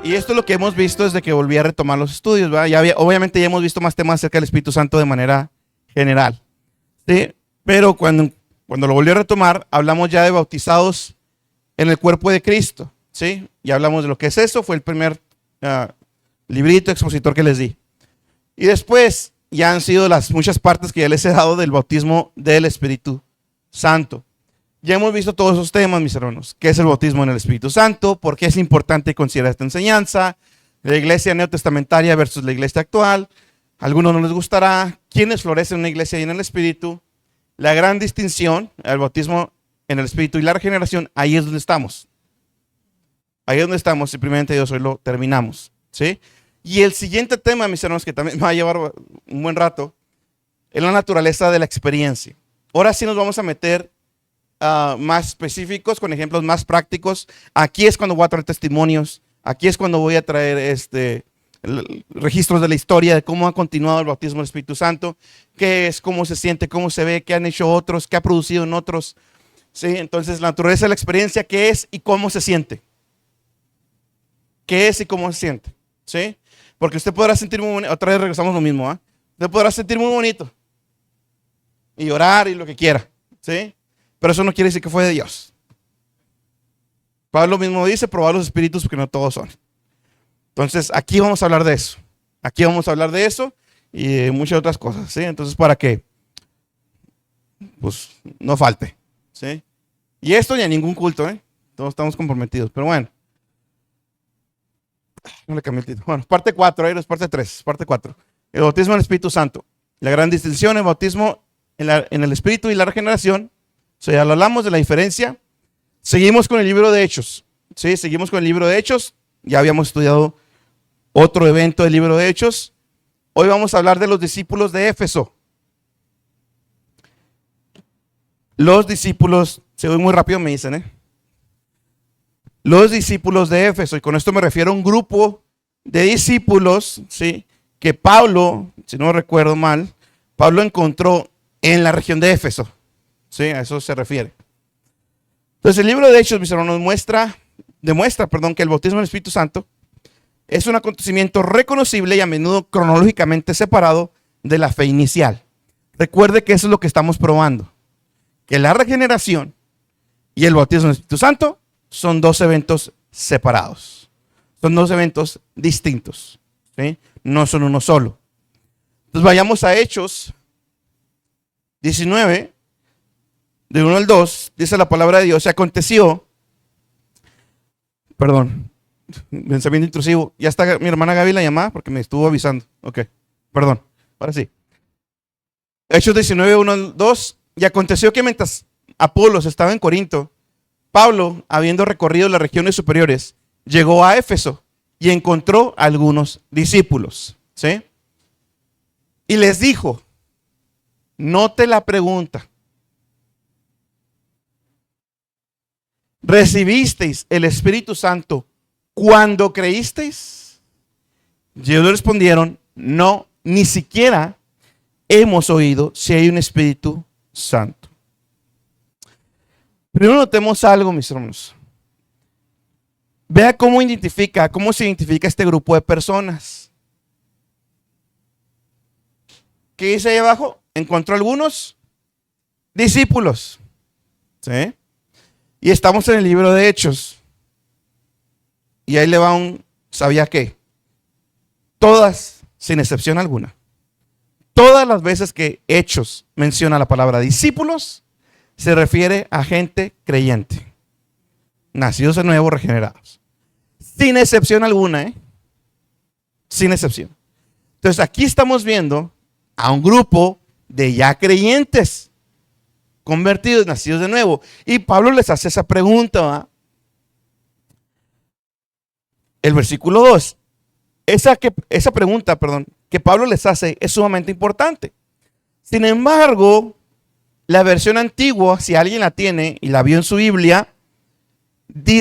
Y esto es lo que hemos visto desde que volví a retomar los estudios, ¿verdad? Obviamente ya hemos visto más temas acerca del Espíritu Santo de manera general, ¿sí? Pero cuando lo volví a retomar, hablamos ya de bautizados en el cuerpo de Cristo, ¿sí? Ya hablamos de lo que es eso, fue el primer librito expositor que les di. Y después ya han sido las muchas partes que ya les he dado del bautismo del Espíritu Santo. Ya hemos visto todos esos temas, mis hermanos. ¿Qué es el bautismo en el Espíritu Santo? ¿Por qué es importante considerar esta enseñanza? La iglesia neotestamentaria versus la iglesia actual. A algunos no les gustará. ¿Quiénes florecen en una iglesia y en el Espíritu? La gran distinción, el bautismo en el Espíritu y la regeneración, ahí es donde estamos. Ahí es donde estamos, simplemente Dios hoy lo terminamos, ¿sí? Y el siguiente tema, mis hermanos, que también me va a llevar un buen rato, es la naturaleza de la experiencia. Ahora sí nos vamos a meter más específicos, con ejemplos más prácticos. Aquí es cuando voy a traer testimonios, aquí es cuando voy a traer registros de la historia de cómo ha continuado el bautismo del Espíritu Santo, qué es, cómo se siente, cómo se ve, qué han hecho otros, qué ha producido en otros. ¿Sí? Entonces, la naturaleza de la experiencia, qué es y cómo se siente. ¿Qué es y cómo se siente? ¿Sí? Porque usted podrá sentir muy bonito, otra vez regresamos a lo mismo, ¿eh? Usted podrá sentir muy bonito y orar y lo que quiera, ¿sí? Pero eso no quiere decir que fue de Dios. Pablo mismo dice, probar los espíritus porque no todos son. Entonces, aquí vamos a hablar de eso. Aquí vamos a hablar de eso y de muchas otras cosas, ¿sí? Entonces, para que pues no falte, ¿sí? Y esto ni a ningún culto, ¿eh? Todos estamos comprometidos, pero bueno. No le cambié el título. Bueno, parte 4, es parte 3, parte 4. El bautismo en el Espíritu Santo. La gran distinción, el bautismo en el Espíritu y la regeneración. O sea, ya lo hablamos de la diferencia. Seguimos con el libro de Hechos. Sí, seguimos con el libro de Hechos. Ya habíamos estudiado otro evento del libro de Hechos. Hoy vamos a hablar de los discípulos de Éfeso. Los discípulos, se ve muy rápido, me dicen, Los discípulos de Éfeso, y con esto me refiero a un grupo de discípulos, ¿sí? Que Pablo, si no recuerdo mal, Pablo encontró en la región de Éfeso. ¿Sí? A eso se refiere. Entonces el libro de Hechos, mis hermanos, demuestra que el bautismo del Espíritu Santo es un acontecimiento reconocible y a menudo cronológicamente separado de la fe inicial. Recuerde que eso es lo que estamos probando. Que la regeneración y el bautismo del Espíritu Santo son dos eventos separados. Son dos eventos distintos, ¿sí? No son uno solo. Entonces vayamos a Hechos 19, de 1 al 2, dice la palabra de Dios. Se aconteció, pensamiento intrusivo. Ya está mi hermana Gaby la llamada porque me estuvo avisando. Ok, perdón, ahora sí. Hechos 19, 1 al 2. Y aconteció que mientras Apolos estaba en Corinto, Pablo, habiendo recorrido las regiones superiores, llegó a Éfeso y encontró a algunos discípulos, ¿sí? Y les dijo, note la pregunta, ¿recibisteis el Espíritu Santo cuando creísteis? Y ellos le respondieron, no, ni siquiera hemos oído si hay un Espíritu Santo. Primero notemos algo, mis hermanos. Vea cómo se identifica este grupo de personas. ¿Qué dice ahí abajo? Encontró algunos discípulos. ¿Sí? Y estamos en el libro de Hechos. Y ahí le va ¿sabía qué? Todas, sin excepción alguna. Todas las veces que Hechos menciona la palabra discípulos, se refiere a gente creyente, nacidos de nuevo, regenerados. Sin excepción alguna, sin excepción. Entonces aquí estamos viendo a un grupo de ya creyentes, convertidos, nacidos de nuevo. Y Pablo les hace esa pregunta, ¿va? El versículo 2. Esa pregunta, que Pablo les hace es sumamente importante. Sin embargo, la versión antigua, si alguien la tiene y la vio en su Biblia,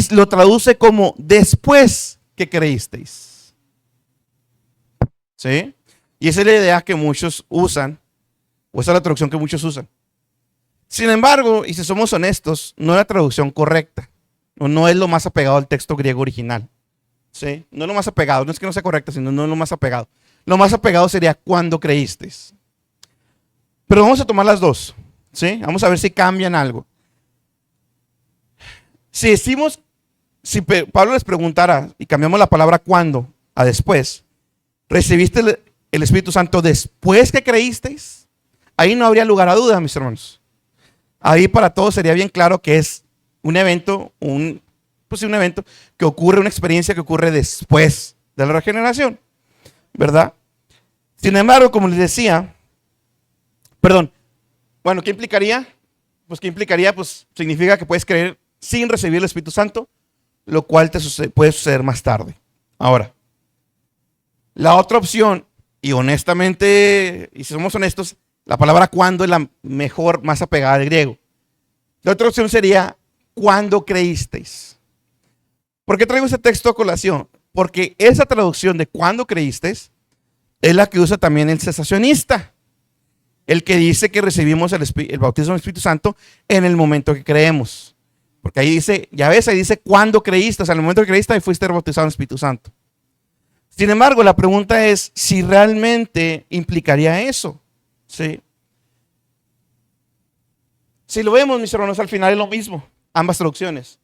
lo traduce como después que creísteis. ¿Sí? Y esa es la idea que muchos usan, o esa es la traducción que muchos usan. Sin embargo, y si somos honestos, no es la traducción correcta, o no es lo más apegado al texto griego original. ¿sí? No lo más apegado, no es que no sea correcta, sino no lo más apegado. Lo más apegado sería cuando creíste. Pero vamos a tomar las dos, ¿sí? Vamos a ver si cambian algo. Si decimos, si Pablo les preguntara y cambiamos la palabra cuando a después, ¿recibiste el Espíritu Santo después que creísteis? Ahí no habría lugar a duda, mis hermanos. Ahí para todos sería bien claro que es un evento, un evento que ocurre, una experiencia que ocurre después de la regeneración, ¿verdad? Sin embargo, como les decía, bueno, ¿qué implicaría? Pues ¿qué implicaría? Pues significa que puedes creer sin recibir el Espíritu Santo, lo cual puede suceder más tarde. Ahora, la otra opción, y honestamente, y si somos honestos, la palabra cuando es la mejor, más apegada al griego. La otra opción sería cuando creísteis. ¿Por qué traigo ese texto a colación? Porque esa traducción de cuando creísteis es la que usa también el cesacionista, el que dice que recibimos el bautismo del Espíritu Santo en el momento que creemos. Porque ahí dice, ya ves, ahí dice cuando creíste, o sea, en el momento que creíste, ahí fuiste bautizado en el Espíritu Santo. Sin embargo, la pregunta es si realmente implicaría eso. ¿Sí? Si lo vemos, mis hermanos, al final es lo mismo, ambas traducciones.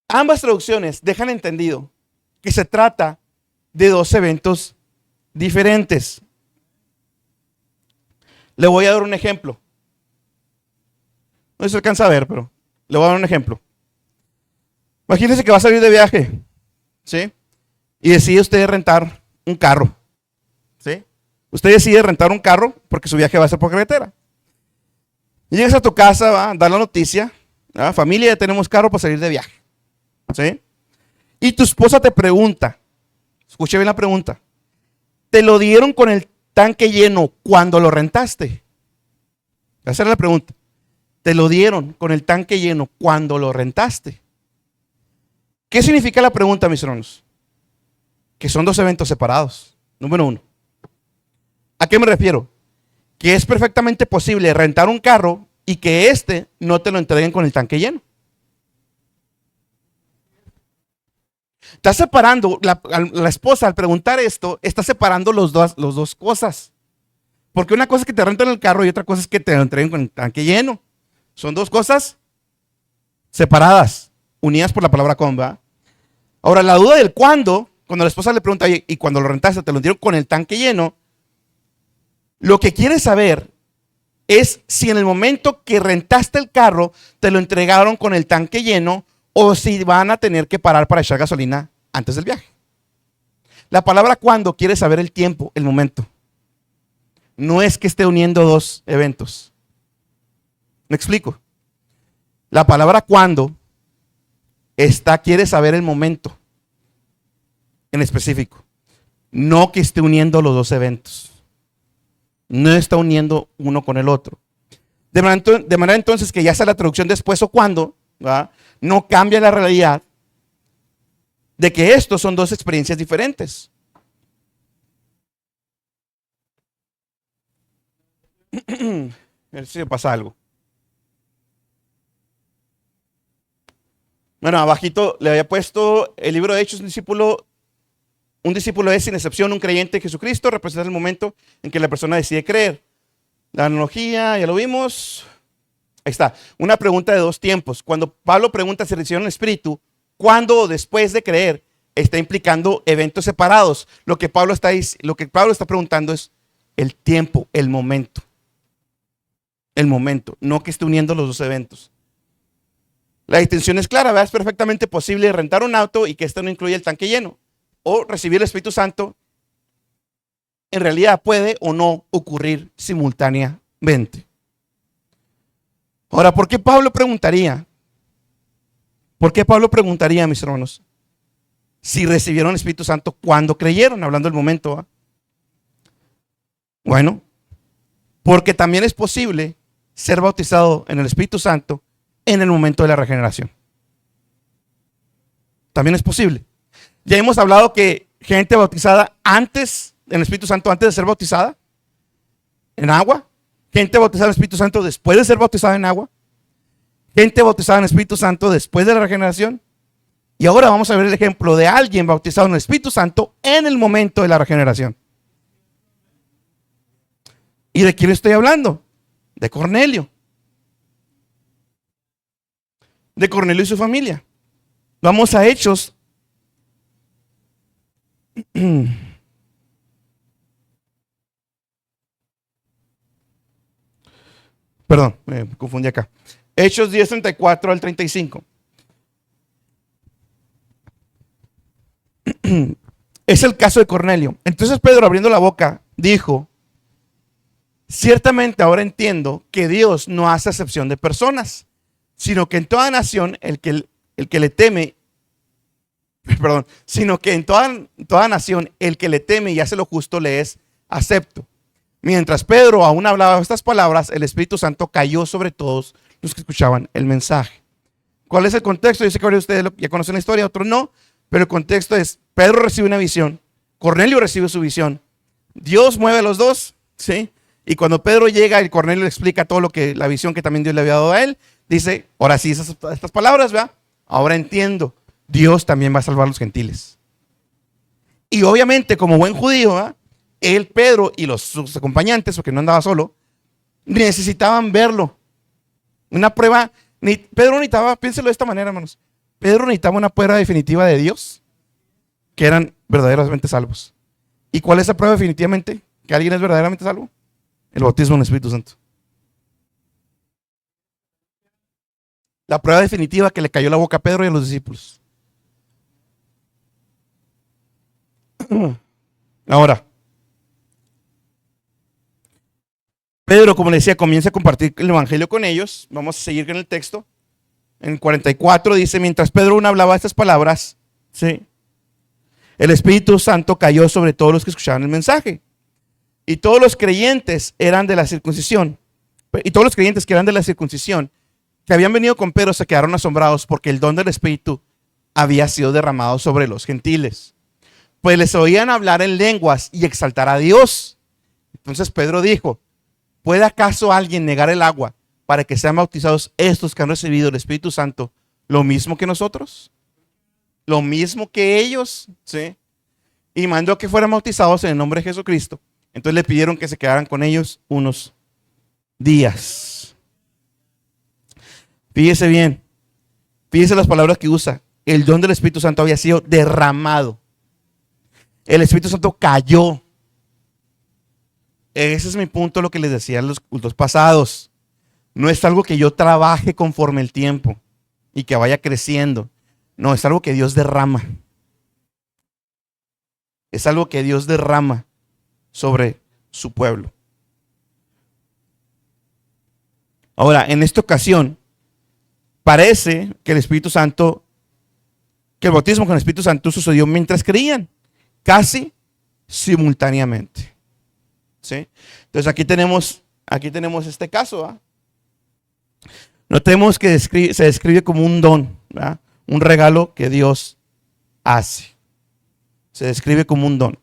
Ambas traducciones dejan entendido que se trata de dos eventos diferentes. Le voy a dar un ejemplo. No se alcanza a ver, pero le voy a dar un ejemplo. Imagínese que va a salir de viaje, ¿sí? Y decide usted rentar un carro, ¿sí? Usted decide rentar un carro porque su viaje va a ser por carretera. Y llegas a tu casa, va a dar la noticia, ¿verdad? Familia, ya tenemos carro para salir de viaje, ¿sí? Y tu esposa te pregunta, escuche bien la pregunta, ¿te lo dieron con el tanque lleno cuando lo rentaste? Esa era la pregunta. ¿Te lo dieron con el tanque lleno cuando lo rentaste? ¿Qué significa la pregunta, mis hermanos? Que son dos eventos separados. Número uno. ¿A qué me refiero? Que es perfectamente posible rentar un carro y que éste no te lo entreguen con el tanque lleno. Está separando, la esposa al preguntar esto, está separando los dos cosas. Porque una cosa es que te renten el carro y otra cosa es que te lo entreguen con el tanque lleno. Son dos cosas separadas, unidas por la palabra con, ¿va? Ahora, la duda del cuándo, cuando la esposa le pregunta, y cuando lo rentaste, te lo dieron con el tanque lleno, lo que quiere saber es si en el momento que rentaste el carro, te lo entregaron con el tanque lleno o si van a tener que parar para echar gasolina antes del viaje. La palabra cuándo quiere saber el tiempo, el momento. No es que esté uniendo dos eventos. ¿Me explico? La palabra cuándo quiere saber el momento en específico. No que esté uniendo los dos eventos. No está uniendo uno con el otro. De manera entonces que ya sea la traducción después o cuándo, ¿verdad? No cambia la realidad de que estos son dos experiencias diferentes. A ver si me pasa algo. Bueno, abajito le había puesto el libro de Hechos, un discípulo es sin excepción un creyente en Jesucristo, representa el momento en que la persona decide creer. La analogía, ya lo vimos. Ahí está, una pregunta de dos tiempos. Cuando Pablo pregunta si recibieron el Espíritu, ¿cuándo o después de creer? Está implicando eventos separados. Lo que Pablo está preguntando es el tiempo, el momento. El momento, no que esté uniendo los dos eventos. La distinción es clara, ¿verdad? Es perfectamente posible rentar un auto y que esto no incluya el tanque lleno. O recibir el Espíritu Santo, en realidad puede o no ocurrir simultáneamente. Ahora, ¿por qué Pablo preguntaría? ¿Por qué Pablo preguntaría, mis hermanos, si recibieron el Espíritu Santo cuando creyeron? Hablando del momento, ¿va? Bueno, porque también es posible ser bautizado en el Espíritu Santo en el momento de la regeneración. También es posible. Ya hemos hablado que gente bautizada antes, en el Espíritu Santo, antes de ser bautizada en agua, gente bautizada en el Espíritu Santo después de ser bautizada en agua, gente bautizada en el Espíritu Santo después de la regeneración Y ahora vamos a ver el ejemplo de alguien bautizado en el Espíritu Santo en el momento de la regeneración. ¿Y de quién estoy hablando? De Cornelio. De Cornelio y su familia. Vamos a Hechos. Perdón, me confundí acá. Hechos 10, 34 al 35. Es el caso de Cornelio. Entonces Pedro, abriendo la boca, dijo: ciertamente ahora entiendo que Dios no hace acepción de personas, sino que en toda nación el que le teme, perdón, sino que en toda nación el que le teme y hace lo justo le es acepto. Mientras Pedro aún hablaba estas palabras, el Espíritu Santo cayó sobre todos los que escuchaban el mensaje. ¿Cuál es el contexto? Yo sé que varios de ustedes ya conocen la historia, otros no, pero el contexto es: Pedro recibe una visión, Cornelio recibe su visión, Dios mueve a los dos, ¿sí? Y cuando Pedro llega y Cornelio le explica todo lo que, la visión que también Dios le había dado a él, dice: ahora sí, estas palabras, ¿verdad? Ahora entiendo, Dios también va a salvar a los gentiles. Y obviamente, como buen judío, ¿verdad?, él, Pedro y sus acompañantes, porque no andaba solo, necesitaban verlo. Una prueba. Pedro necesitaba, piénselo de esta manera, hermanos. Pedro necesitaba una prueba definitiva de Dios, que eran verdaderamente salvos. ¿Y cuál es la prueba definitivamente que alguien es verdaderamente salvo? El bautismo en el Espíritu Santo. La prueba definitiva que le cayó la boca a Pedro y a los discípulos. Ahora, Pedro, como le decía, comienza a compartir el evangelio con ellos. Vamos a seguir con el texto. En 44 dice: mientras Pedro aún hablaba estas palabras, ¿sí?, el Espíritu Santo cayó sobre todos los que escuchaban el mensaje. Y todos los creyentes eran de la circuncisión. Y todos los creyentes que eran de la circuncisión, que habían venido con Pedro, se quedaron asombrados porque el don del Espíritu había sido derramado sobre los gentiles. Pues les oían hablar en lenguas y exaltar a Dios. Entonces Pedro dijo: ¿puede acaso alguien negar el agua para que sean bautizados estos que han recibido el Espíritu Santo lo mismo que nosotros? Lo mismo que ellos, ¿sí? Y mandó que fueran bautizados en el nombre de Jesucristo. Entonces le pidieron que se quedaran con ellos unos días. Fíjese bien, fíjese las palabras que usa. El don del Espíritu Santo había sido derramado. El Espíritu Santo cayó. Ese es mi punto, lo que les decía en los cultos pasados. No es algo que yo trabaje conforme el tiempo y que vaya creciendo. No, es algo que Dios derrama. Es algo que Dios derrama sobre su pueblo. Ahora, en esta ocasión, parece que el Espíritu Santo, que el bautismo con el Espíritu Santo sucedió mientras creían, casi simultáneamente. ¿Sí? Entonces aquí tenemos este caso, ¿verdad? Notemos que se describe como un don, ¿verdad?, un regalo que Dios hace. Se describe como un don.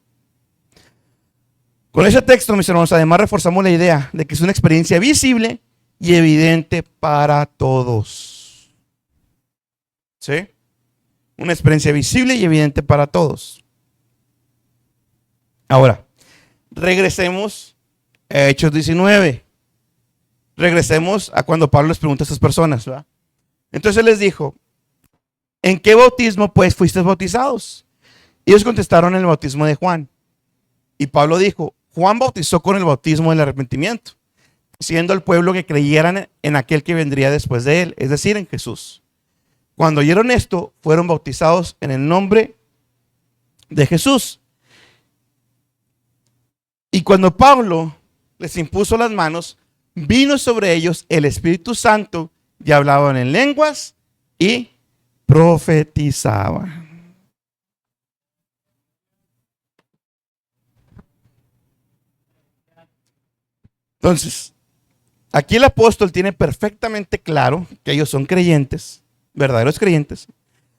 Con ese texto, mis hermanos, además reforzamos la idea de que es una experiencia visible y evidente para todos. ¿Sí? Una experiencia visible y evidente para todos. Ahora, regresemos a Hechos 19. Regresemos a cuando Pablo les pregunta a estas personas, ¿verdad? Entonces él les dijo: ¿en qué bautismo pues fuisteis bautizados? Ellos contestaron: en el bautismo de Juan. Y Pablo dijo: Juan bautizó con el bautismo del arrepentimiento, siendo el pueblo que creyeran en aquel que vendría después de él, es decir, en Jesús. Cuando oyeron esto, fueron bautizados en el nombre de Jesús. Y cuando Pablo les impuso las manos, vino sobre ellos el Espíritu Santo y hablaban en lenguas y profetizaban. Entonces, aquí el apóstol tiene perfectamente claro que ellos son creyentes, verdaderos creyentes,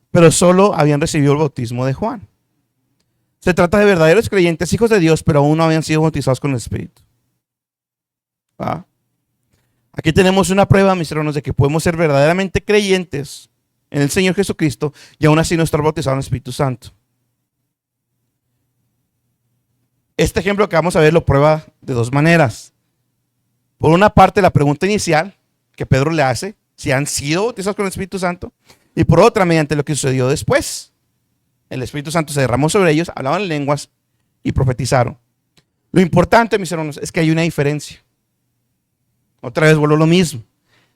pero solo habían recibido el bautismo de Juan. Se trata de verdaderos creyentes, hijos de Dios, pero aún no habían sido bautizados con el Espíritu. ¿Ah? Aquí tenemos una prueba, mis hermanos, de que podemos ser verdaderamente creyentes, en el Señor Jesucristo y aún así no estar bautizado en el Espíritu Santo. Este ejemplo que vamos a ver lo prueba de dos maneras. Por una parte, la pregunta inicial que Pedro le hace, si han sido bautizados con el Espíritu Santo, y por otra, mediante lo que sucedió después. El Espíritu Santo se derramó sobre ellos, hablaban en lenguas y profetizaron. Lo importante, mis hermanos, es que hay una diferencia. Otra vez vuelvo a lo mismo.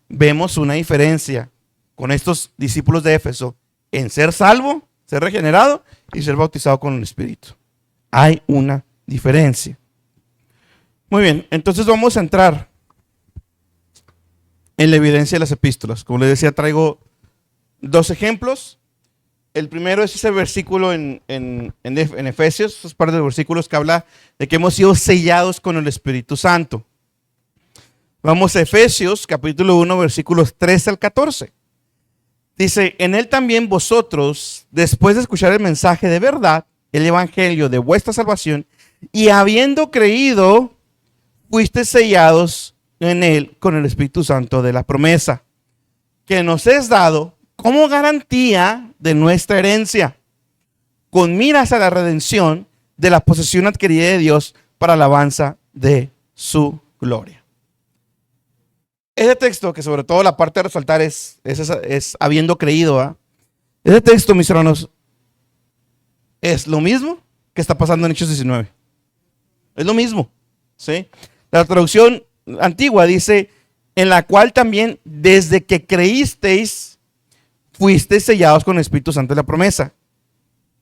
Vemos una diferencia con estos discípulos de Éfeso en ser salvo, ser regenerado y ser bautizado con el Espíritu. Hay una diferencia. Muy bien, entonces vamos a entrar en la evidencia de las epístolas. Como les decía, traigo dos ejemplos. El primero es ese versículo en Efesios, es parte de los versículos que habla de que hemos sido sellados con el Espíritu Santo. Vamos a Efesios, capítulo 1, versículos 13 al 14. Dice, en él también vosotros, después de escuchar el mensaje de verdad, el evangelio de vuestra salvación, y habiendo creído, fuisteis sellados en él con el Espíritu Santo de la promesa, que nos es dado como garantía de nuestra herencia, con miras a la redención de la posesión adquirida de Dios para alabanza de su gloria. Ese texto, que sobre todo la parte de resaltar es habiendo creído, ¿eh? Ese texto, mis hermanos, es lo mismo que está pasando en Hechos 19. Es lo mismo, ¿sí? La traducción antigua dice, en la cual también desde que creísteis, fuisteis sellados con el Espíritu Santo de la promesa.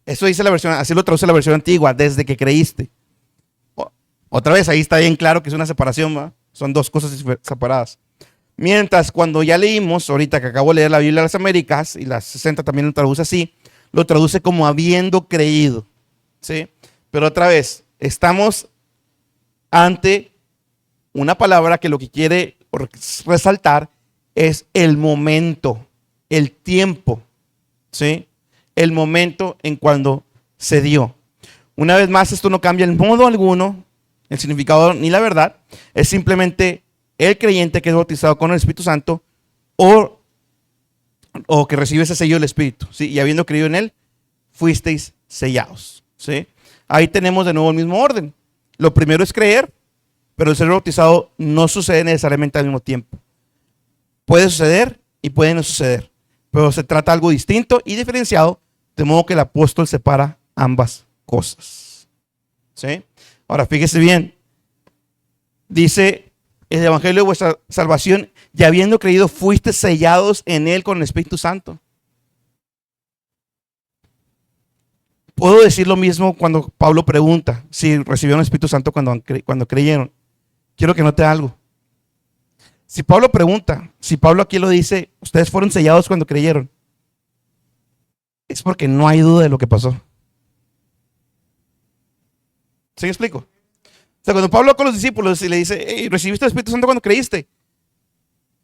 Eso dice la versión, así lo traduce la versión antigua, desde que creíste. Otra vez, ahí está bien claro que es una separación, ¿va? Son dos cosas separadas. Mientras cuando ya leímos, ahorita que acabo de leer la Biblia de las Américas, y las 60 también lo traduce así, lo traduce como habiendo creído, ¿sí? Pero otra vez, estamos ante una palabra que lo que quiere resaltar es el momento, el tiempo, ¿sí? El momento en cuando se dio. Una vez más, esto no cambia en modo alguno el significado ni la verdad, es simplemente el creyente que es bautizado con el Espíritu Santo o que recibe ese sello del Espíritu, ¿sí? Y habiendo creído en él, fuisteis sellados, ¿sí? Ahí tenemos de nuevo el mismo orden. Lo primero es creer, pero el ser bautizado no sucede necesariamente al mismo tiempo. Puede suceder y puede no suceder, pero se trata de algo distinto y diferenciado, de modo que el apóstol separa ambas cosas, ¿sí? Ahora, fíjese bien, dice el evangelio de vuestra salvación, y habiendo creído, fuiste sellados en él con el Espíritu Santo. Puedo decir lo mismo cuando Pablo pregunta si recibieron el Espíritu Santo cuando creyeron. Quiero que note algo. Si Pablo pregunta, si Pablo aquí lo dice, ustedes fueron sellados cuando creyeron, es porque no hay duda de lo que pasó. ¿Sí me explico? O sea, cuando Pablo habla con los discípulos y le dice, hey, ¿recibiste el Espíritu Santo cuando creíste?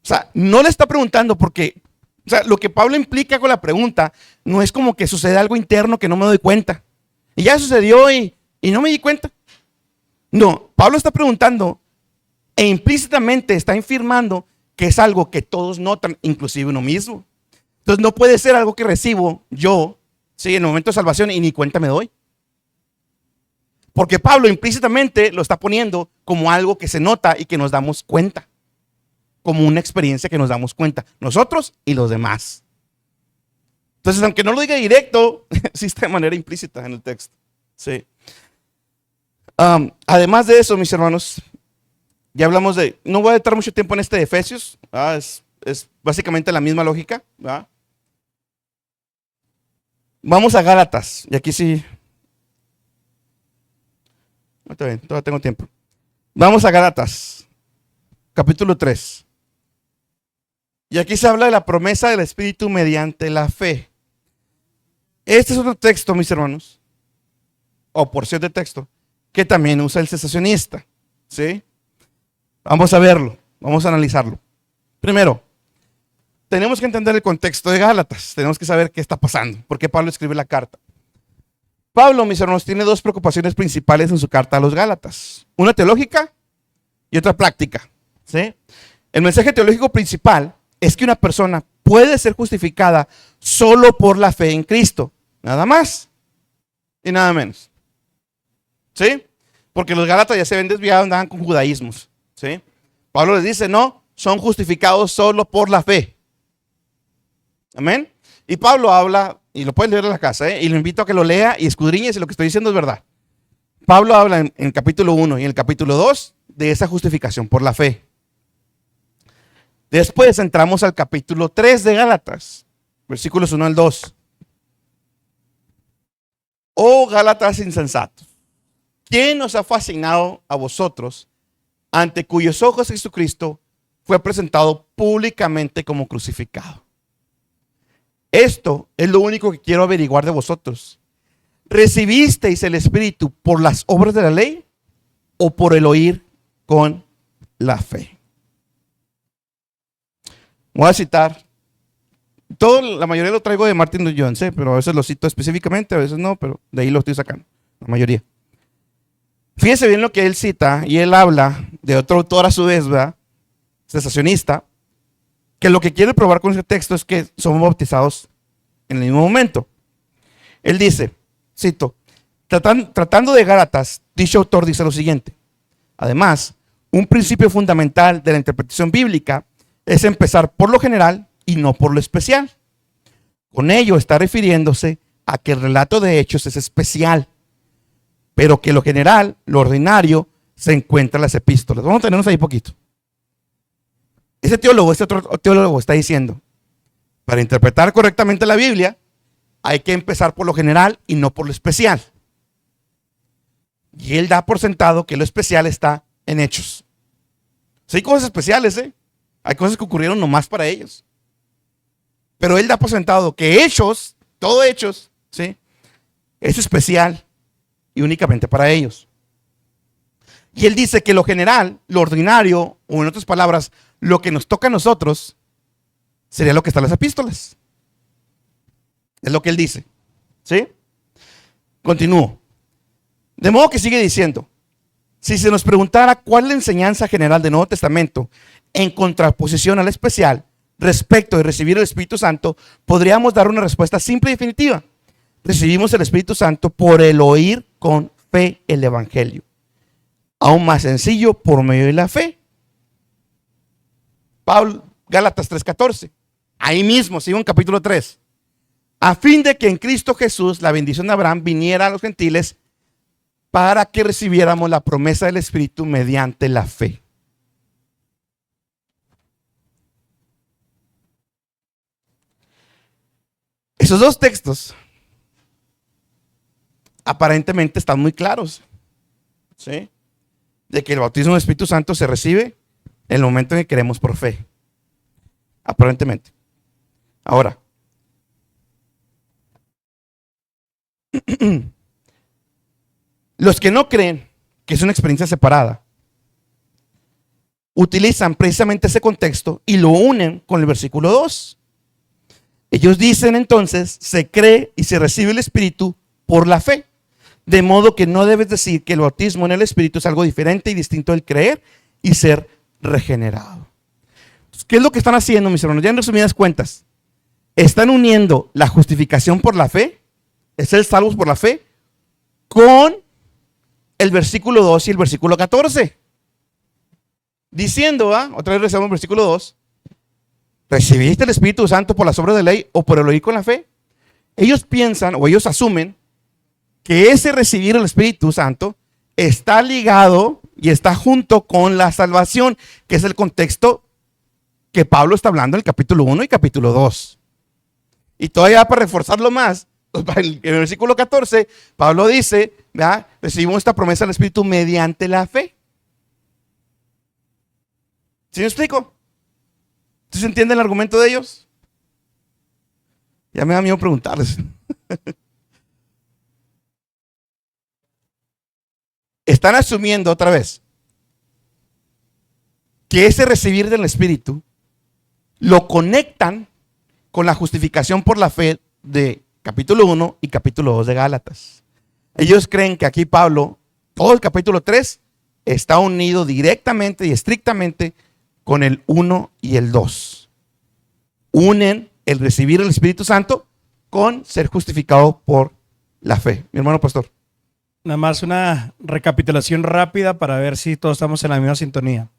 O sea, no le está preguntando porque, o sea, lo que Pablo implica con la pregunta no es como que sucede algo interno que no me doy cuenta. Y ya sucedió y no me di cuenta. No, Pablo está preguntando e implícitamente está afirmando que es algo que todos notan, inclusive uno mismo. Entonces no puede ser algo que recibo yo, sí, en el momento de salvación y ni cuenta me doy. Porque Pablo implícitamente lo está poniendo como algo que se nota y que nos damos cuenta. Como una experiencia que nos damos cuenta, nosotros y los demás. Entonces, aunque no lo diga directo, existe de manera implícita en el texto. Sí. Además de eso, mis hermanos, ya hablamos de, no voy a estar mucho tiempo en este de Efesios, es básicamente la misma lógica. ¿Verdad? Vamos a Gálatas, y aquí sí. Está bien, todavía tengo tiempo. Vamos a Gálatas, capítulo 3. Y aquí se habla de la promesa del Espíritu mediante la fe. Este es otro texto, mis hermanos, o porción de texto, que también usa el cesacionista, ¿sí? Vamos a verlo, vamos a analizarlo. Primero, tenemos que entender el contexto de Gálatas, tenemos que saber qué está pasando, por qué Pablo escribe la carta. Pablo, mis hermanos, tiene dos preocupaciones principales en su carta a los Gálatas, una teológica y otra práctica, ¿sí? El mensaje teológico principal es que una persona puede ser justificada solo por la fe en Cristo. Nada más y nada menos. ¿Sí? Porque los gálatas ya se ven desviados, andaban con judaísmos. ¿Sí? Pablo les dice, no, son justificados solo por la fe. Amén. Y Pablo habla, y lo puedes leer en la casa, y lo invito a que lo lea y escudriñe si lo que estoy diciendo es verdad. Pablo habla en el capítulo 1 y en el capítulo 2 de esa justificación por la fe. Después entramos al capítulo 3 de Gálatas, versículos 1 al 2. Oh Gálatas insensatos, ¿quién os ha fascinado a vosotros, ante cuyos ojos Jesucristo fue presentado públicamente como crucificado? Esto es lo único que quiero averiguar de vosotros. ¿Recibisteis el Espíritu por las obras de la ley o por el oír con la fe? Voy a citar, la mayoría lo traigo de Martin Lloyd Jones, pero a veces lo cito específicamente, a veces no, pero de ahí lo estoy sacando, la mayoría. Fíjese bien lo que él cita, y él habla de otro autor a su vez, ¿verdad? Cesacionista, que lo que quiere probar con ese texto es que somos bautizados en el mismo momento. Él dice, cito, tratando de Gálatas, dicho autor dice lo siguiente: además, un principio fundamental de la interpretación bíblica es empezar por lo general y no por lo especial. Con ello está refiriéndose a que el relato de hechos es especial, pero que lo general, lo ordinario, se encuentra en las epístolas. Vamos a tenernos ahí poquito. Este otro teólogo está diciendo, para interpretar correctamente la Biblia, hay que empezar por lo general y no por lo especial. Y él da por sentado que lo especial está en hechos. Sí, hay cosas especiales, hay cosas que ocurrieron nomás para ellos. Pero él da por sentado que hechos, todo hechos, ¿sí?, es especial y únicamente para ellos. Y él dice que lo general, lo ordinario, o en otras palabras, lo que nos toca a nosotros, sería lo que está en las epístolas. Es lo que él dice. ¿Sí? Continúo. De modo que sigue diciendo, si se nos preguntara cuál es la enseñanza general del Nuevo Testamento en contraposición a la especial respecto de recibir el Espíritu Santo, podríamos dar una respuesta simple y definitiva. Recibimos el Espíritu Santo por el oír con fe el Evangelio. Aún más sencillo, por medio de la fe. Pablo, Gálatas 3:14. Ahí mismo, sigo en capítulo 3. A fin de que en Cristo Jesús la bendición de Abraham viniera a los gentiles para que recibiéramos la promesa del Espíritu mediante la fe. Esos dos textos aparentemente están muy claros, ¿sí?, de que el bautismo del Espíritu Santo se recibe en el momento en que creemos por fe. Aparentemente. Ahora, los que no creen que es una experiencia separada, utilizan precisamente ese contexto y lo unen con el versículo 2. Ellos dicen entonces, se cree y se recibe el Espíritu por la fe. De modo que no debes decir que el bautismo en el Espíritu es algo diferente y distinto del creer y ser regenerado. Entonces, ¿qué es lo que están haciendo, mis hermanos? Ya en resumidas cuentas, están uniendo la justificación por la fe, es ser salvos por la fe, con el versículo 2 y el versículo 14. Diciendo, otra vez recibimos el versículo 2, ¿recibiste el Espíritu Santo por las obras de ley o por el oír con la fe? Ellos piensan o ellos asumen que ese recibir el Espíritu Santo está ligado y está junto con la salvación, que es el contexto que Pablo está hablando en el capítulo 1 y capítulo 2. Y todavía para reforzarlo más, en el versículo 14, Pablo dice, ¿verdad?, recibimos esta promesa del Espíritu mediante la fe. ¿Sí me explico? ¿Ustedes entienden el argumento de ellos? Ya me da miedo preguntarles. Están asumiendo otra vez que ese recibir del Espíritu lo conectan con la justificación por la fe de capítulo 1 y capítulo 2 de Gálatas. Ellos creen que aquí Pablo, todo el capítulo 3, está unido directamente y estrictamente con el 1 y el 2. unen el recibir el Espíritu Santo con ser justificado por la fe. Mi hermano pastor. Nada más una recapitulación rápida para ver si todos estamos en la misma sintonía.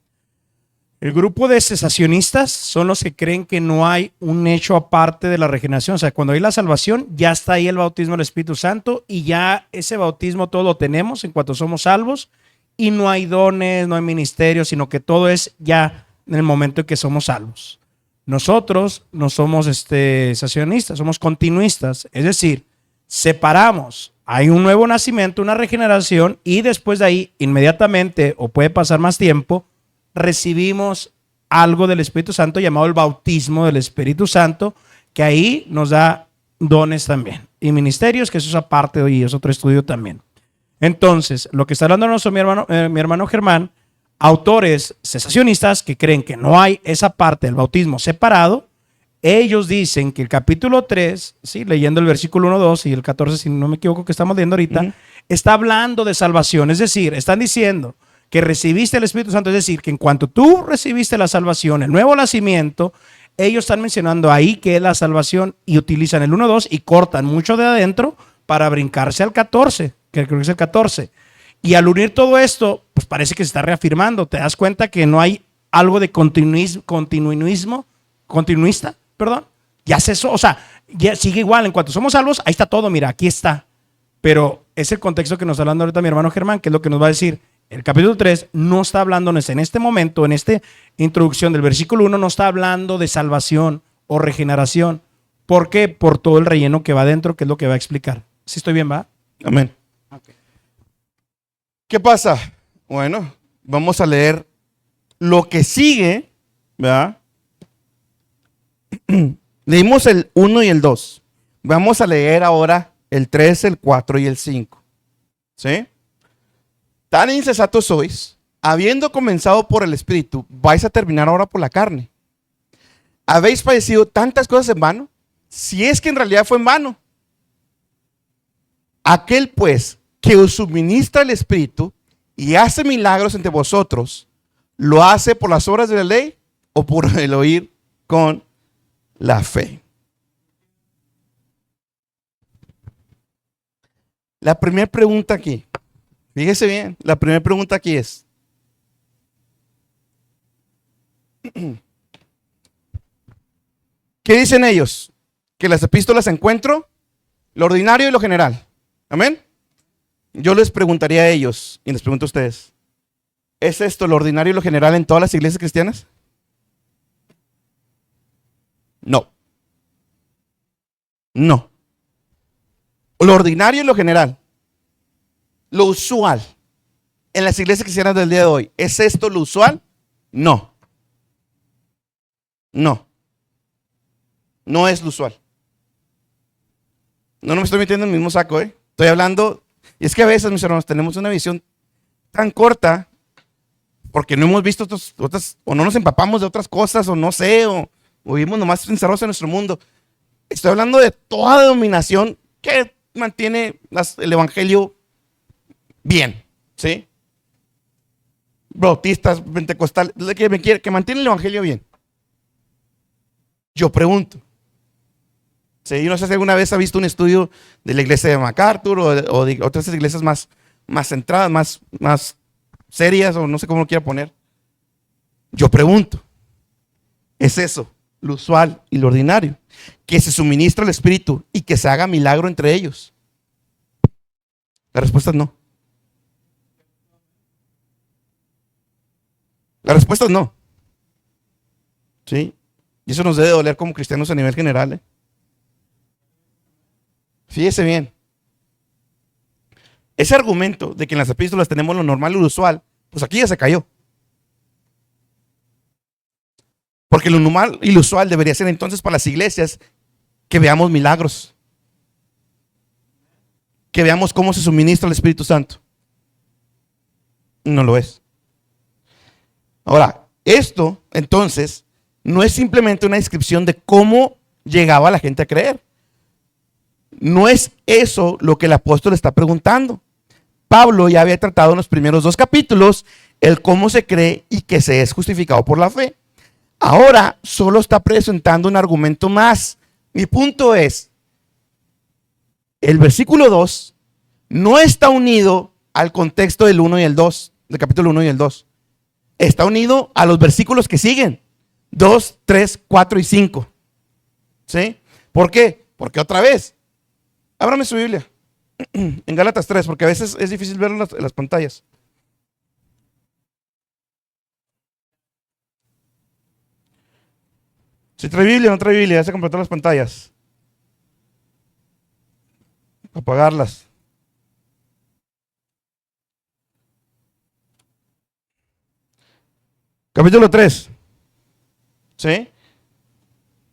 El grupo de cesacionistas son los que creen que no hay un hecho aparte de la regeneración. O sea, cuando hay la salvación, ya está ahí el bautismo del Espíritu Santo y ya ese bautismo todo lo tenemos en cuanto somos salvos y no hay dones, no hay ministerios, sino que todo es ya en el momento en que somos salvos. Nosotros no somos cesacionistas, somos continuistas, es decir, separamos. Hay un nuevo nacimiento, una regeneración y después de ahí, inmediatamente, o puede pasar más tiempo, recibimos algo del Espíritu Santo llamado el bautismo del Espíritu Santo, que ahí nos da dones también y ministerios, que eso es aparte y es otro estudio también. Entonces, lo que está hablando mi hermano Germán, autores cesacionistas que creen que no hay esa parte del bautismo separado, ellos dicen que el capítulo 3, ¿sí? Leyendo el versículo 1, 2 y el 14, si no me equivoco, que estamos leyendo ahorita, está hablando de salvación. Es decir, están diciendo que recibiste el Espíritu Santo, es decir, que en cuanto tú recibiste la salvación, el nuevo nacimiento, ellos están mencionando ahí que es la salvación y utilizan el 1, 2 y cortan mucho de adentro para brincarse al 14, que creo que es el 14. Y al unir todo esto, pues parece que se está reafirmando. Te das cuenta que no hay algo de continuista, perdón. Ya se eso, o sea, ya sigue igual. En cuanto somos salvos, ahí está todo, mira, aquí está. Pero es el contexto que nos está hablando ahorita mi hermano Germán, que es lo que nos va a decir. El capítulo 3 no está hablándonos en este momento, en esta introducción del versículo 1, no está hablando de salvación o regeneración. ¿Por qué? Por todo el relleno que va adentro, que es lo que va a explicar. ¿Sí estoy bien, va? Amén. Okay. ¿Qué pasa? Bueno, vamos a leer lo que sigue, ¿verdad? Leímos el 1 y el 2. Vamos a leer ahora el 3, el 4 y el 5. ¿Sí? Tan insensatos sois, habiendo comenzado por el Espíritu, vais a terminar ahora por la carne. ¿Habéis padecido tantas cosas en vano? Si es que en realidad fue en vano. Aquel pues que os suministra el Espíritu y hace milagros entre vosotros, ¿lo hace por las obras de la ley o por el oír con la fe? La primera pregunta aquí, fíjese bien, la primera pregunta aquí es, ¿qué dicen ellos? Que las epístolas encuentro lo ordinario y lo general. ¿Amén? Yo les preguntaría a ellos, y les pregunto a ustedes, ¿es esto lo ordinario y lo general en todas las iglesias cristianas? No. No. Lo ordinario y lo general, lo usual en las iglesias cristianas del día de hoy, ¿es esto lo usual? No. No. No es lo usual. No me estoy metiendo en el mismo saco, ¿eh? Estoy hablando, y es que a veces, mis hermanos, tenemos una visión tan corta porque no hemos visto otras, o no nos empapamos de otras cosas, o no sé, o vivimos nomás encerrados en nuestro mundo. Estoy hablando de toda dominación que mantiene el evangelio bien, ¿sí? Bautistas, pentecostales, que mantiene el evangelio bien. Yo pregunto, ¿sí? Yo no sé si alguna vez ha visto un estudio de la iglesia de MacArthur o de otras iglesias más centradas, más serias, o no sé cómo lo quiera poner. Yo pregunto, ¿es eso lo usual y lo ordinario? Que se suministra el Espíritu y que se haga milagro entre ellos. La respuesta es no. La respuesta es no. ¿Sí? Y eso nos debe doler como cristianos a nivel general, ¿eh? Fíjese bien. Ese argumento de que en las epístolas tenemos lo normal y lo usual, pues aquí ya se cayó. Porque lo normal y lo usual debería ser entonces para las iglesias que veamos milagros, que veamos cómo se suministra el Espíritu Santo. No lo es. Ahora, esto entonces no es simplemente una descripción de cómo llegaba la gente a creer. No es eso lo que el apóstol está preguntando. Pablo ya había tratado en los primeros 2 capítulos el cómo se cree y que se es justificado por la fe. Ahora solo está presentando un argumento más. Mi punto es, el versículo 2 no está unido al contexto del 1 y el 2, del capítulo 1 y el 2. Está unido a los versículos que siguen, 2, 3, 4 y 5. ¿Sí? ¿Por qué? Porque otra vez, ábrame su Biblia en Gálatas 3, porque a veces es difícil verlo en las pantallas. Si trae Biblia o no trae Biblia, ya se completó las pantallas. Apagarlas. Capítulo 3. ¿Sí?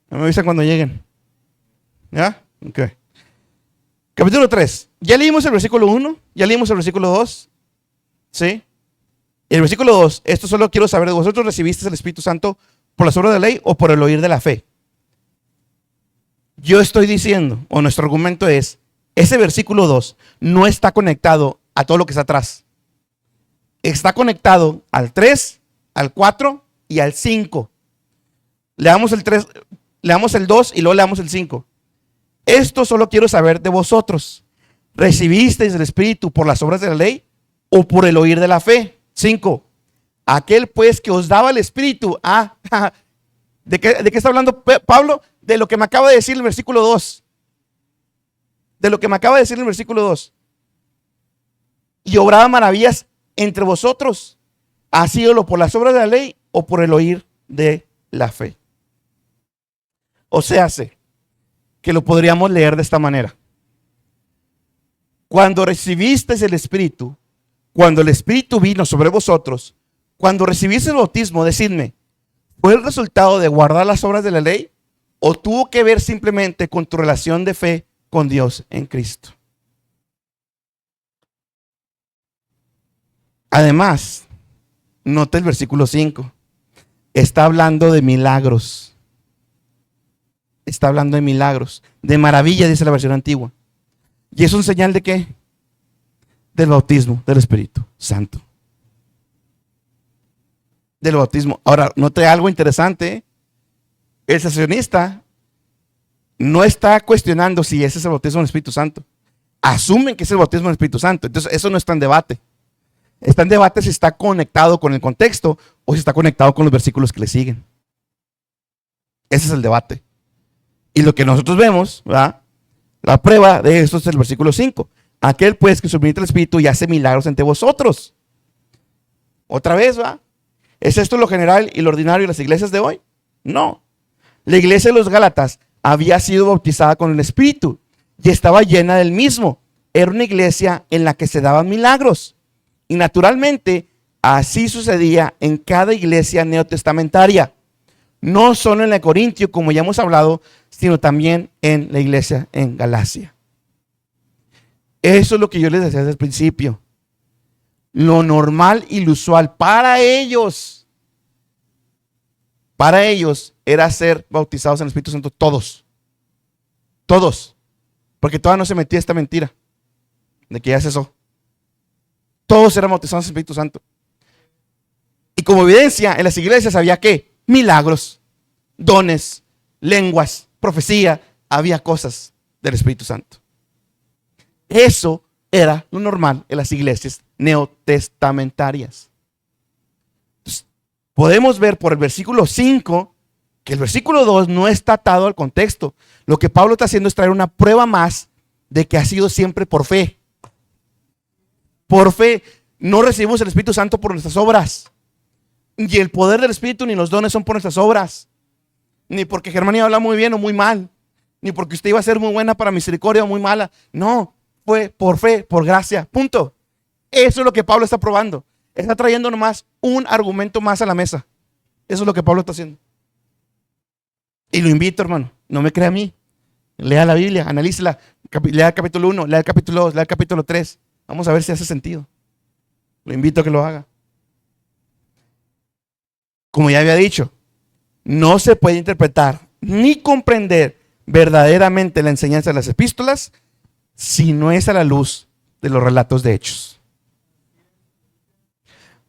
Me avisan cuando lleguen. ¿Ya? Ok. Capítulo 3. Ya leímos el versículo 1, ya leímos el versículo 2. ¿Sí? Y el versículo 2, esto solo quiero saber de vosotros, ¿recibisteis el Espíritu Santo por las obras de la ley o por el oír de la fe? Yo estoy diciendo, o nuestro argumento es, ese versículo 2 no está conectado a todo lo que está atrás. Está conectado al 3, al 4 y al 5. Leamos el 3, leamos el 2 y luego leamos el 5. Esto solo quiero saber de vosotros. ¿Recibisteis el Espíritu por las obras de la ley o por el oír de la fe? 5. Aquel pues que os daba el Espíritu. ¿De qué está hablando Pablo? De lo que me acaba de decir el versículo 2. De lo que me acaba de decir el versículo 2. Y obraba maravillas entre vosotros. ¿Ha sido por las obras de la ley o por el oír de la fe? O sea, que lo podríamos leer de esta manera. Cuando recibisteis el Espíritu, cuando el Espíritu vino sobre vosotros, cuando recibiste el bautismo, decidme, ¿fue el resultado de guardar las obras de la ley o tuvo que ver simplemente con tu relación de fe con Dios en Cristo? Además, nota el versículo 5. Está hablando de milagros. Está hablando de milagros, de maravilla, dice la versión antigua. ¿Y es un señal de qué? Del bautismo del Espíritu Santo. Del bautismo. Ahora, note algo interesante. El cesacionista no está cuestionando si ese es el bautismo del Espíritu Santo. Asumen que es el bautismo del Espíritu Santo. Entonces, eso no está en debate. Está en debate si está conectado con el contexto o si está conectado con los versículos que le siguen. Ese es el debate. Y lo que nosotros vemos, ¿verdad? La prueba de esto es el versículo 5. Aquel pues que suministra el Espíritu y hace milagros entre vosotros. Otra vez, ¿va? ¿Es esto lo general y lo ordinario de las iglesias de hoy? No. La iglesia de los Gálatas había sido bautizada con el Espíritu y estaba llena del mismo. Era una iglesia en la que se daban milagros. Y naturalmente, así sucedía en cada iglesia neotestamentaria. No solo en la de Corintio, como ya hemos hablado, sino también en la iglesia en Galacia. Eso es lo que yo les decía desde el principio. Lo normal y lo usual para ellos era ser bautizados en el Espíritu Santo todos. Todos. Porque todavía no se metía esta mentira de que ya cesó. Todos eran bautizados en el Espíritu Santo. Y como evidencia, en las iglesias había ¿qué? Milagros, dones, lenguas, profecía. Había cosas del Espíritu Santo. Eso era lo normal en las iglesias neotestamentarias. Entonces, podemos ver por el versículo 5 que el versículo 2 no está atado al contexto. Lo que Pablo está haciendo es traer una prueba más de que ha sido siempre por fe. Por fe no recibimos el Espíritu Santo por nuestras obras. Y el poder del Espíritu ni los dones son por nuestras obras. Ni porque Germania habla muy bien o muy mal. Ni porque usted iba a ser muy buena para misericordia o muy mala. No, fue por fe, por gracia, punto. Eso es lo que Pablo está probando. Está trayendo nomás un argumento más a la mesa. Eso es lo que Pablo está haciendo. Y lo invito, hermano, no me crea a mí. Lea la Biblia, analícela. Lea el capítulo 1, lea el capítulo 2, lea el capítulo 3. Vamos a ver si hace sentido. Lo invito a que lo haga. Como ya había dicho, no se puede interpretar ni comprender verdaderamente la enseñanza de las epístolas si no es a la luz de los relatos de Hechos.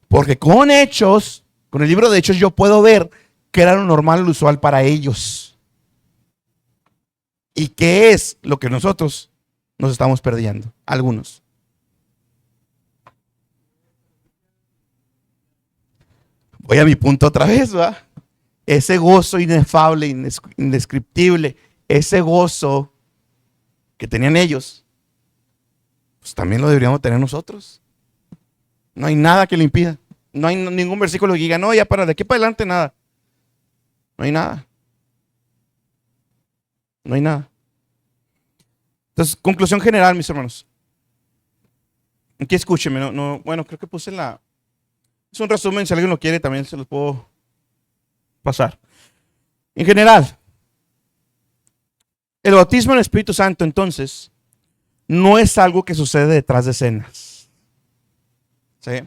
Porque con Hechos, con el libro de Hechos, yo puedo ver que era lo normal, lo usual para ellos. ¿Y qué es lo que nosotros nos estamos perdiendo? Algunos. Voy a mi punto otra vez, ¿va? Ese gozo inefable, indescriptible, ese gozo que tenían ellos, pues también lo deberíamos tener nosotros. No hay nada que lo impida. No hay ningún versículo que diga, no, ya para de aquí para adelante nada. No hay nada. No hay nada. Entonces, conclusión general, mis hermanos. Aquí escúcheme, bueno, creo que puse es un resumen, si alguien lo quiere también se los puedo pasar. En general, el bautismo en el Espíritu Santo, entonces, no es algo que sucede detrás de escenas. ¿Sí?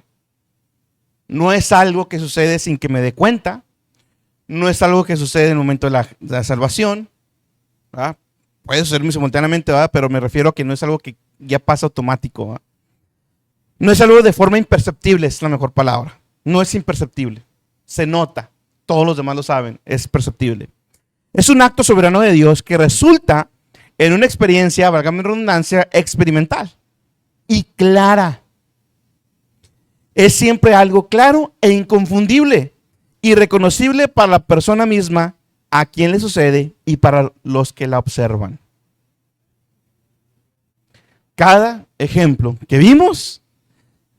No es algo que sucede sin que me dé cuenta. No es algo que sucede en el momento de la salvación. ¿Verdad? Puede suceder simultáneamente, ¿verdad? Pero me refiero a que no es algo que ya pasa automático. ¿Verdad? No es algo de forma imperceptible, es la mejor palabra. No es imperceptible. Se nota. Todos los demás lo saben. Es perceptible. Es un acto soberano de Dios que resulta en una experiencia, valga mi redundancia, experimental y clara. Es siempre algo claro e inconfundible y reconocible para la persona misma a quien le sucede y para los que la observan. Cada ejemplo que vimos,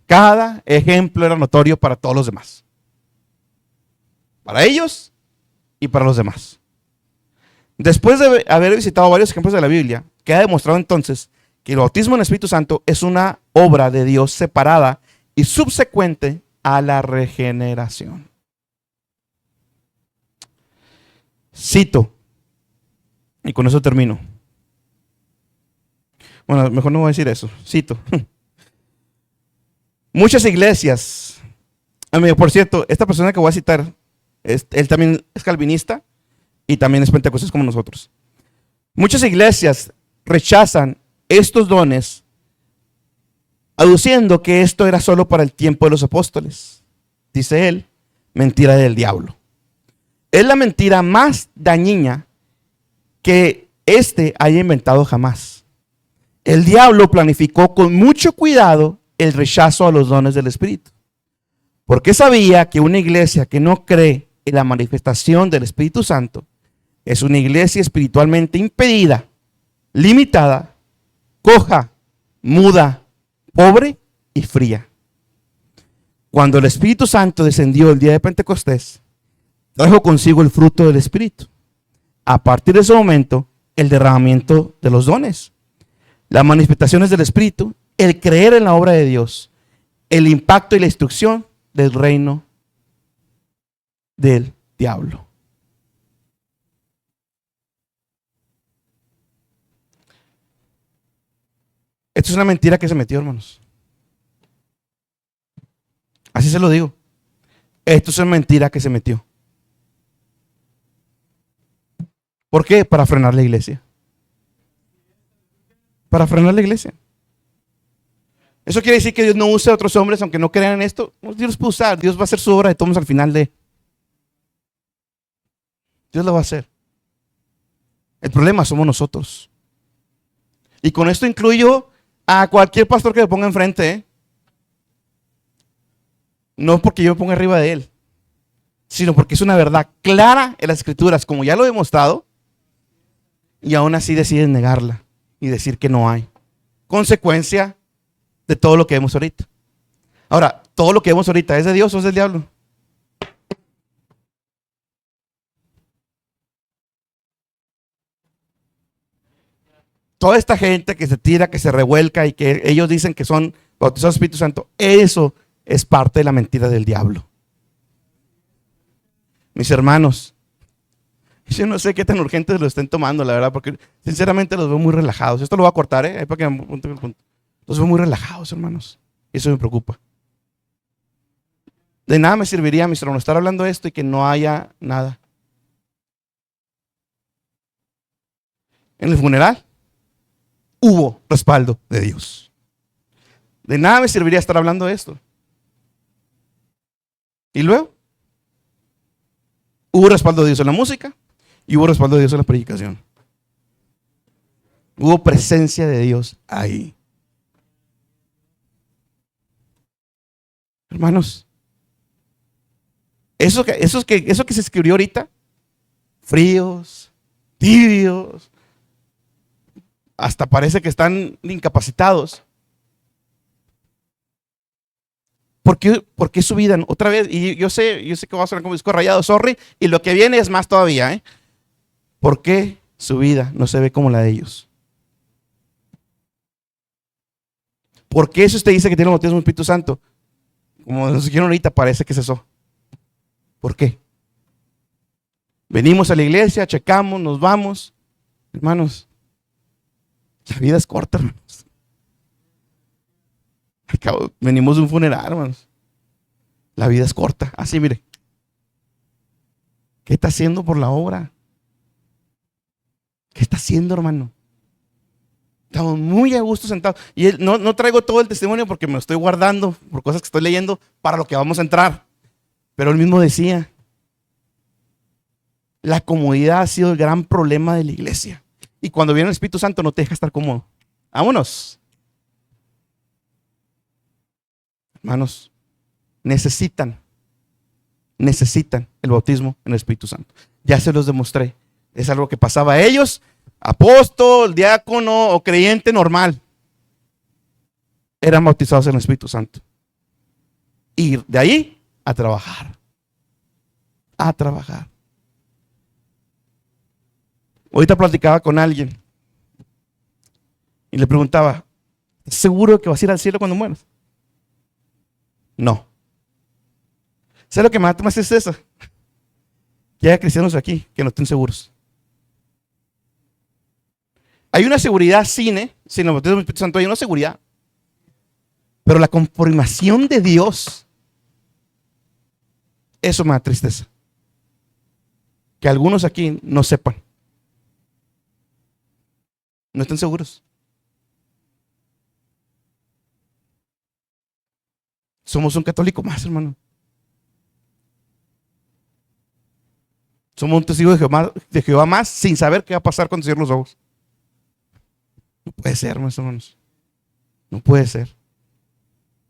cada ejemplo era notorio para todos los demás. Para ellos y para los demás. Después de haber visitado varios ejemplos de la Biblia, queda demostrado entonces que el bautismo en el Espíritu Santo es una obra de Dios separada y subsecuente a la regeneración. Cito, y con eso termino. Bueno, mejor no voy a decir eso. Cito. Muchas iglesias, por cierto, esta persona que voy a citar, él también es calvinista y también es pentecostés como nosotros. Muchas iglesias rechazan estos dones aduciendo que esto era solo para el tiempo de los apóstoles. Dice él, mentira del diablo. Es la mentira más dañina que éste haya inventado jamás. El diablo planificó con mucho cuidado el rechazo a los dones del Espíritu, porque sabía que una iglesia que no cree en la manifestación del Espíritu Santo es una iglesia espiritualmente impedida, limitada, coja, muda, pobre y fría. Cuando el Espíritu Santo descendió el día de Pentecostés, trajo consigo el fruto del Espíritu. A partir de ese momento, el derramamiento de los dones, las manifestaciones del Espíritu, el creer en la obra de Dios, el impacto y la instrucción del reino del diablo. Esto es una mentira que se metió, hermanos. Así se lo digo. Esto es una mentira que se metió. ¿Por qué? Para frenar la iglesia. Para frenar la iglesia. Eso quiere decir que Dios no use a otros hombres aunque no crean en esto. Dios los puede usar. Dios va a hacer su obra de todos al final de. Dios lo va a hacer. El problema somos nosotros. Y con esto incluyo a cualquier pastor que me ponga enfrente. No porque yo me ponga arriba de él, sino porque es una verdad clara en las Escrituras, como ya lo he demostrado, y aún así deciden negarla y decir que no hay. Consecuencia de todo lo que vemos ahorita. Ahora, todo lo que vemos ahorita, ¿es de Dios o es del diablo? Toda esta gente que se tira, que se revuelca y que ellos dicen que son bautizados Espíritu Santo, eso es parte de la mentira del diablo. Mis hermanos, yo no sé qué tan urgente lo estén tomando, la verdad, porque sinceramente los veo muy relajados. Esto lo voy a cortar, ahí para que los veo muy relajados, hermanos. Y eso me preocupa. De nada me serviría, mis hermanos, estar hablando de esto y que no haya nada. En el funeral hubo respaldo de Dios. De nada me serviría estar hablando de esto. ¿Y luego? Hubo respaldo de Dios en la música y hubo respaldo de Dios en la predicación. Hubo presencia de Dios ahí. Hermanos, eso que se escribió ahorita, fríos, tibios, hasta parece que están incapacitados. ¿Por qué su vida? Otra vez, y yo sé que va a sonar como disco rayado, sorry, y lo que viene es más todavía, ¿eh? ¿Por qué su vida no se ve como la de ellos? ¿Por qué si usted dice que tiene el bautismo del Espíritu Santo, como nos dijeron ahorita, parece que cesó? ¿Por qué? Venimos a la iglesia, checamos, nos vamos. Hermanos, la vida es corta, hermanos. Al cabo, venimos de un funeral, hermanos. La vida es corta. Así, mire. ¿Qué está haciendo por la obra? ¿Qué está haciendo, hermano? Estamos muy a gusto sentados. Y no traigo todo el testimonio porque me lo estoy guardando por cosas que estoy leyendo para lo que vamos a entrar. Pero él mismo decía, la comodidad ha sido el gran problema de la iglesia. Y cuando viene el Espíritu Santo no te deja estar cómodo. Vámonos. Hermanos, necesitan el bautismo en el Espíritu Santo. Ya se los demostré. Es algo que pasaba a ellos, apóstol, diácono o creyente normal. Eran bautizados en el Espíritu Santo. Y de ahí a trabajar. A trabajar. Ahorita platicaba con alguien y le preguntaba, ¿estás seguro que vas a ir al cielo cuando mueras? No. ¿Sabes lo que me da más tristeza? Que haya cristianos aquí que no estén seguros. Hay una seguridad sin el bautismo del Espíritu Santo, hay una seguridad. Pero la conformación de Dios, eso me da tristeza. Que algunos aquí no sepan. No estén seguros. Somos un católico más, hermano. Somos un testigo de Jehová más sin saber qué va a pasar cuando cierren los ojos. No puede ser, mis hermanos. No puede ser.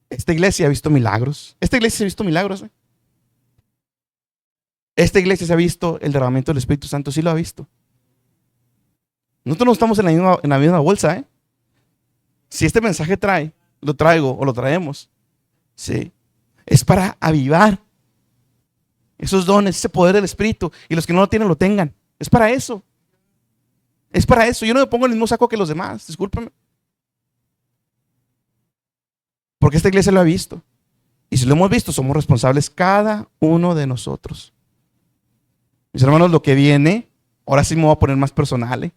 Esta iglesia ha visto milagros. Esta iglesia se ha visto milagros. Esta iglesia se ha visto el derramamiento del Espíritu Santo. Sí lo ha visto. Nosotros no estamos en la misma bolsa, ¿eh? Si este mensaje lo traigo o lo traemos, sí, es para avivar esos dones, ese poder del Espíritu, y los que no lo tienen lo tengan. Es para eso. Es para eso. Yo no me pongo en el mismo saco que los demás, discúlpeme. Porque esta iglesia lo ha visto. Y si lo hemos visto, somos responsables cada uno de nosotros. Mis hermanos, lo que viene, ahora sí me voy a poner más personal, ¿eh?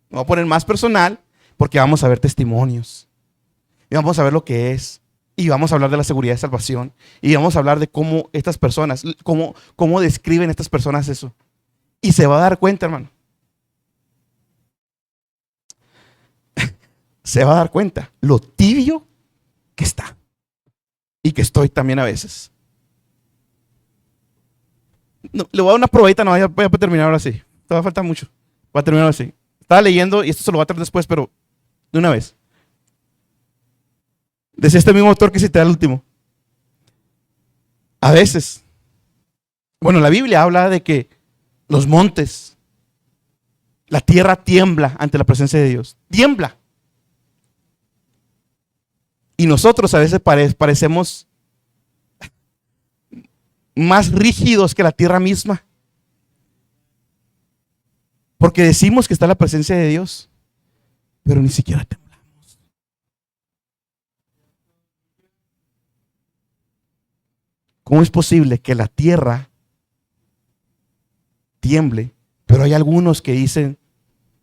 Me voy a poner más personal porque vamos a ver testimonios. Y vamos a ver lo que es. Y vamos a hablar de la seguridad de salvación. Y vamos a hablar de cómo estas personas, cómo describen estas personas eso. Y se va a dar cuenta, hermano. Se va a dar cuenta lo tibio que está. Y que estoy también a veces. No, le voy a dar una probadita, no, voy a terminar ahora sí. Te va a faltar mucho. Voy a terminar así. Estaba leyendo y esto se lo voy a traer después, pero de una vez. Decía este mismo autor que cité al último. A veces, bueno, la Biblia habla de que los montes, la tierra tiembla ante la presencia de Dios. Tiembla. Y nosotros a veces parecemos más rígidos que la tierra misma. Porque decimos que está la presencia de Dios, pero ni siquiera temblamos. ¿Cómo es posible que la tierra tiemble, pero hay algunos que dicen,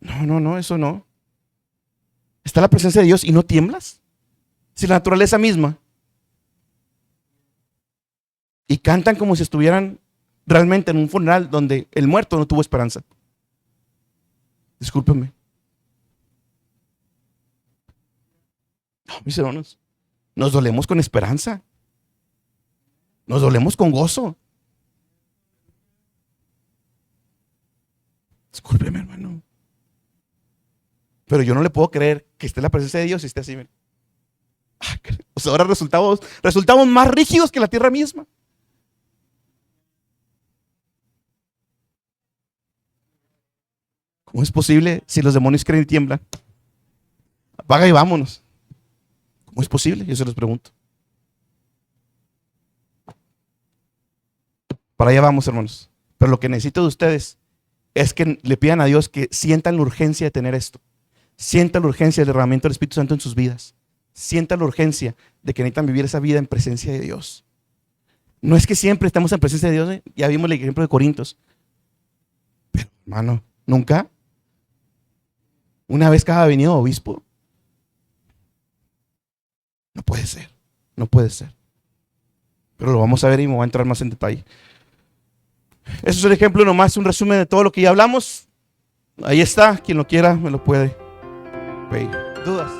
no, eso no? ¿Está la presencia de Dios y no tiemblas? Si la naturaleza misma. Y cantan como si estuvieran realmente en un funeral donde el muerto no tuvo esperanza. Discúlpenme. No, mis hermanos, nos dolemos con esperanza. Nos dolemos con gozo. Discúlpeme, hermano. Pero yo no le puedo creer que esté en la presencia de Dios y esté así. Mira. O sea, ahora resultamos más rígidos que la tierra misma. ¿Cómo es posible si los demonios creen y tiemblan? Apaga y vámonos. ¿Cómo es posible? Yo se los pregunto. Para allá vamos, hermanos. Pero lo que necesito de ustedes es que le pidan a Dios que sientan la urgencia de tener esto. Sientan la urgencia del derramamiento del Espíritu Santo en sus vidas. Sientan la urgencia de que necesitan vivir esa vida en presencia de Dios. No es que siempre estamos en presencia de Dios, ¿eh? Ya vimos el ejemplo de Corintios. Pero, hermano, nunca. Una vez cada venido obispo. No puede ser. No puede ser. Pero lo vamos a ver y me voy a entrar más en detalle. Eso es un ejemplo nomás, un resumen de todo lo que ya hablamos. Ahí está, quien lo quiera me lo puede pedir. ¿Dudas?